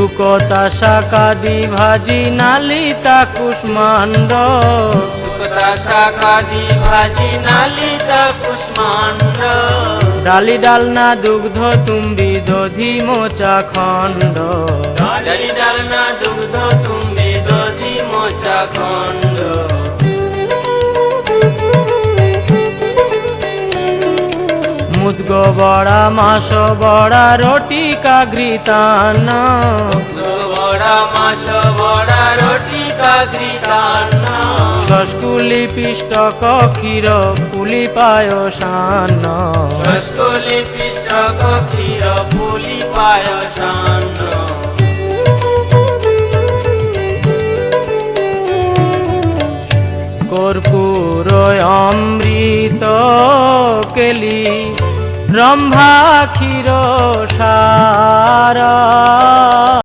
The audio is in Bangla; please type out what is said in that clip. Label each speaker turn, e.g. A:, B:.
A: শুকতা শাকাদি ভাজি নালিতা কুষ্মাণ্ড
B: শুকতা শাকাদি ভাজি নালিতা কুষ্মাণ্ড
A: ডালি ডালনা দুগ্ধ তুম্বি দধি মোচা খণ্ড
B: ডালি ডালনা দুগ্ধ তুম্বি দধি মোচা খণ্ড
A: মুদগ বড়া মাস বড়া রটি কাঘৃতান্ন
B: বড়া মাস বড়া রটি কাঘৃতান্ন
A: শস্কুলি পিষ্টক ক্ষীর পুলি পায়সান্ন
B: শস্কুলি পিষ্টক ক্ষীর পুলি পায়সান্ন
A: কর্পূর অমৃত কেলি রম্ভা ক্ষীর সারা